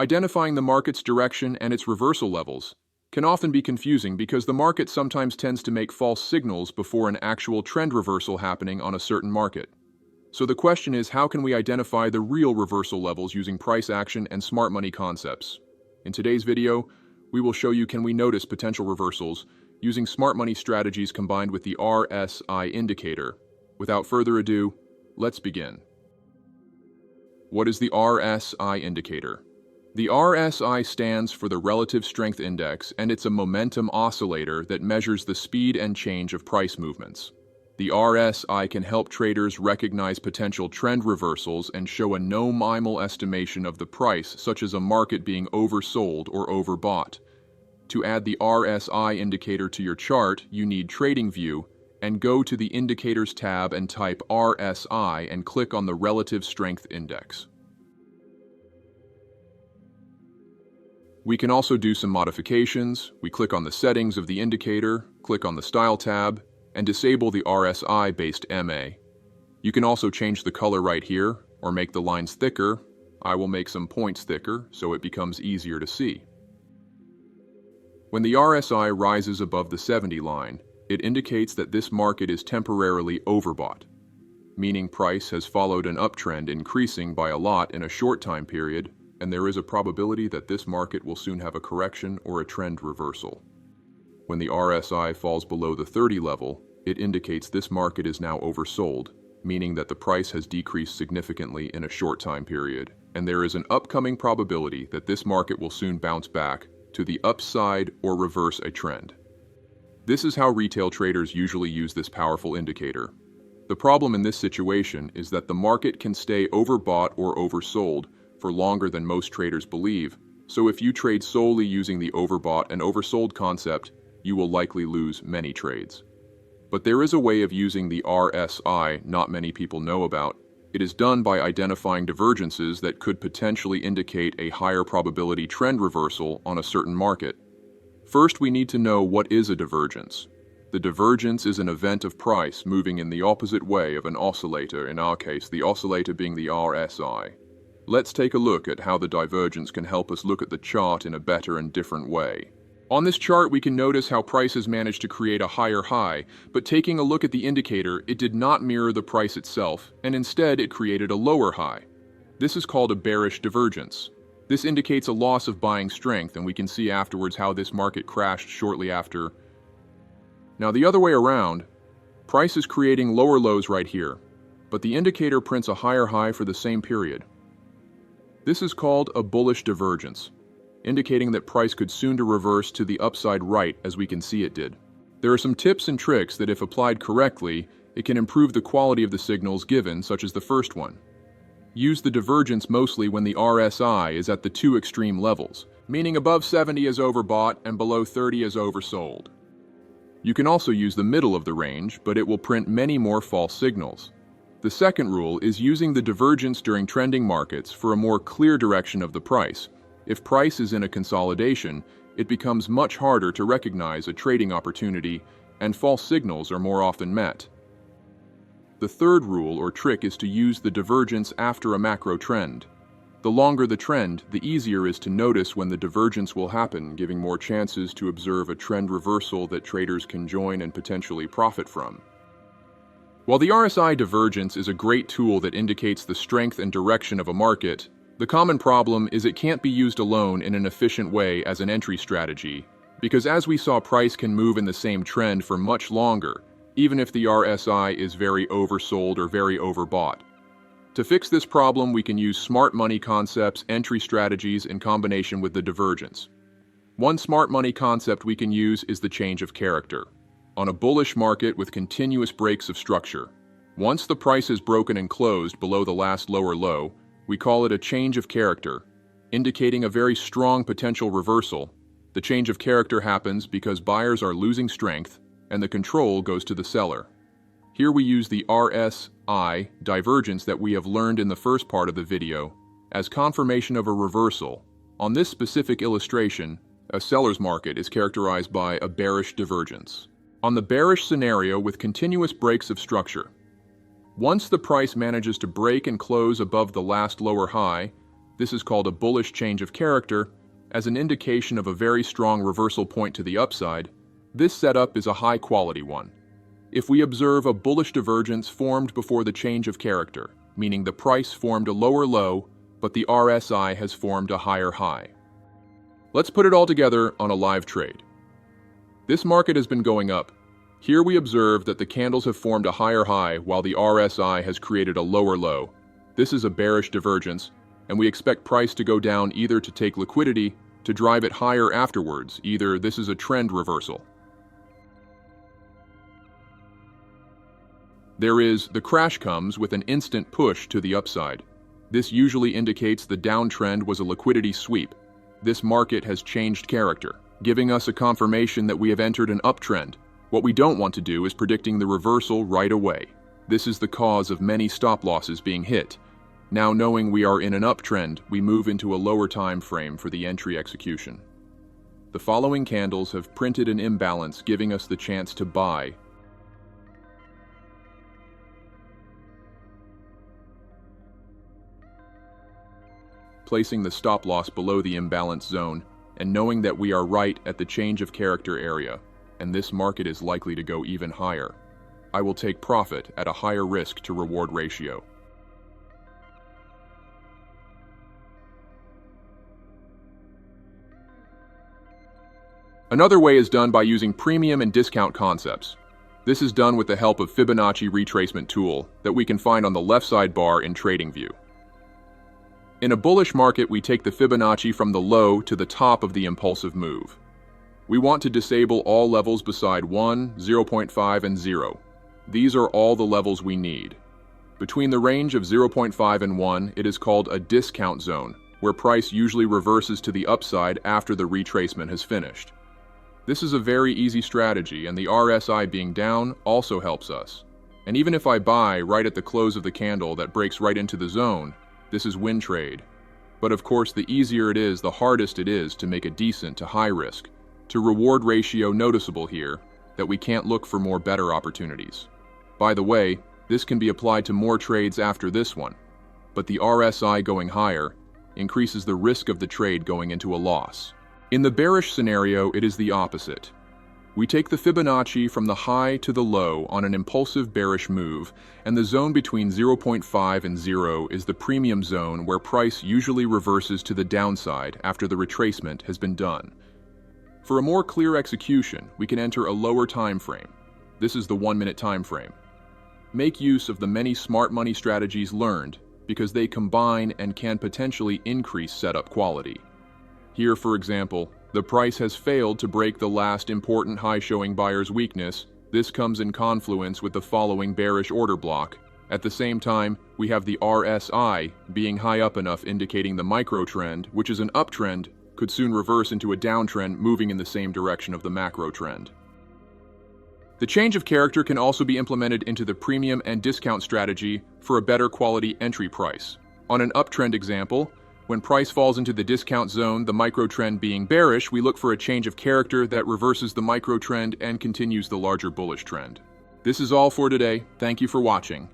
Identifying the market's direction and its reversal levels can often be confusing because the market sometimes tends to make false signals before an actual trend reversal happening on a certain market. So the question is, how can we identify the real reversal levels using price action and smart money concepts? In today's video, we will show you can we notice potential reversals using smart money strategies combined with the RSI indicator. Without further ado, let's begin. What is the RSI indicator? The RSI stands for the Relative Strength Index, and it's a momentum oscillator that measures the speed and change of price movements. The RSI can help traders recognize potential trend reversals and show a nominal estimation of the price, such as a market being oversold or overbought. To add the RSI indicator to your chart, you need TradingView and go to the Indicators tab and type RSI and click on the Relative Strength Index. We can also do some modifications. We click on the settings of the indicator, click on the Style tab, and disable the RSI-based MA. You can also change the color right here, or make the lines thicker. I will make some points thicker so it becomes easier to see. When the RSI rises above the 70 line, it indicates that this market is temporarily overbought, meaning price has followed an uptrend increasing by a lot in a short time period, and there is a probability that this market will soon have a correction or a trend reversal. When the RSI falls below the 30 level, it indicates this market is now oversold, meaning that the price has decreased significantly in a short time period, and there is an upcoming probability that this market will soon bounce back to the upside or reverse a trend. This is how retail traders usually use this powerful indicator. The problem in this situation is that the market can stay overbought or oversold for longer than most traders believe, so if you trade solely using the overbought and oversold concept, you will likely lose many trades. But there is a way of using the RSI not many people know about. It is done by identifying divergences that could potentially indicate a higher probability trend reversal on a certain market. First, we need to know what is a divergence. The divergence is an event of price moving in the opposite way of an oscillator, in our case, the oscillator being the RSI. Let's take a look at how the divergence can help us look at the chart in a better and different way. On this chart, we can notice how prices managed to create a higher high, but taking a look at the indicator, it did not mirror the price itself, and instead it created a lower high. This is called a bearish divergence. This indicates a loss of buying strength, and we can see afterwards how this market crashed shortly after. Now the other way around, price is creating lower lows right here, but the indicator prints a higher high for the same period. This is called a bullish divergence, indicating that price could soon to reverse to the upside right, as we can see it did. There are some tips and tricks that, if applied correctly, it can improve the quality of the signals given, such as the first one. Use the divergence mostly when the RSI is at the two extreme levels, meaning above 70 is overbought and below 30 is oversold. You can also use the middle of the range, but it will print many more false signals. The second rule is using the divergence during trending markets for a more clear direction of the price. If price is in a consolidation, it becomes much harder to recognize a trading opportunity, and false signals are more often met. The third rule or trick is to use the divergence after a macro trend. The longer the trend, the easier it is to notice when the divergence will happen, giving more chances to observe a trend reversal that traders can join and potentially profit from. While the RSI divergence is a great tool that indicates the strength and direction of a market, the common problem is it can't be used alone in an efficient way as an entry strategy, because as we saw, price can move in the same trend for much longer, even if the RSI is very oversold or very overbought. To fix this problem, we can use smart money concepts, entry strategies in combination with the divergence. One smart money concept we can use is the change of character. On a bullish market with continuous breaks of structure, once the price is broken and closed below the last lower low, we call it a change of character, indicating a very strong potential reversal. The change of character happens because buyers are losing strength and the control goes to the seller. Here we use the RSI divergence that we have learned in the first part of the video as confirmation of a reversal. On this specific illustration, a seller's market is characterized by a bearish divergence. On the bearish scenario with continuous breaks of structure, once the price manages to break and close above the last lower high, This is called a bullish change of character, as an indication of a very strong reversal point to the upside. This setup is a high-quality one. If we observe a bullish divergence formed before the change of character, meaning the price formed a lower low, but the RSI has formed a higher high. Let's put it all together on a live trade. This market has been going up. Here we observe that the candles have formed a higher high while the RSI has created a lower low. This is a bearish divergence, and we expect price to go down either to take liquidity to drive it higher afterwards. Either this is a trend reversal. The crash comes with an instant push to the upside. This usually indicates the downtrend was a liquidity sweep. This market has changed character, giving us a confirmation that we have entered an uptrend. What we don't want to do is predicting the reversal right away. This is the cause of many stop losses being hit. Now, knowing we are in an uptrend, we move into a lower time frame for the entry execution. The following candles have printed an imbalance, giving us the chance to buy. Placing the stop loss below the imbalance zone, and knowing that we are right at the change of character area, and this market is likely to go even higher. I will take profit at a higher risk to reward ratio. Another way is done by using premium and discount concepts. This is done with the help of Fibonacci retracement tool that we can find on the left side bar in TradingView. In a bullish market, we take the Fibonacci from the low to the top of the impulsive move. We want to disable all levels beside 1, 0.5, and 0. These are all the levels we need. Between the range of 0.5 and 1, it is called a discount zone, where price usually reverses to the upside after the retracement has finished. This is a very easy strategy, and the RSI being down also helps us. And even if I buy right at the close of the candle that breaks right into the zone, this is win trade. But of course, the easier it is, the hardest it is to make a decent to high risk, to reward ratio noticeable here, that we can't look for more better opportunities. By the way, this can be applied to more trades after this one, but the RSI going higher increases the risk of the trade going into a loss. In the bearish scenario, it is the opposite. We take the Fibonacci from the high to the low on an impulsive bearish move, and the zone between 0.5 and 0 is the premium zone where price usually reverses to the downside after the retracement has been done. For a more clear execution, we can enter a lower time frame. This is the 1-minute time frame. Make use of the many smart money strategies learned because they combine and can potentially increase setup quality. Here, for example, the price has failed to break the last important high showing buyer's weakness. This comes in confluence with the following bearish order block. At the same time, we have the RSI being high up enough, indicating the micro trend, which is an uptrend, could soon reverse into a downtrend moving in the same direction of the macro trend. The change of character can also be implemented into the premium and discount strategy for a better quality entry price. On an uptrend example, when price falls into the discount zone, the micro trend being bearish, we look for a change of character that reverses the micro trend and continues the larger bullish trend. This is all for today. Thank you for watching.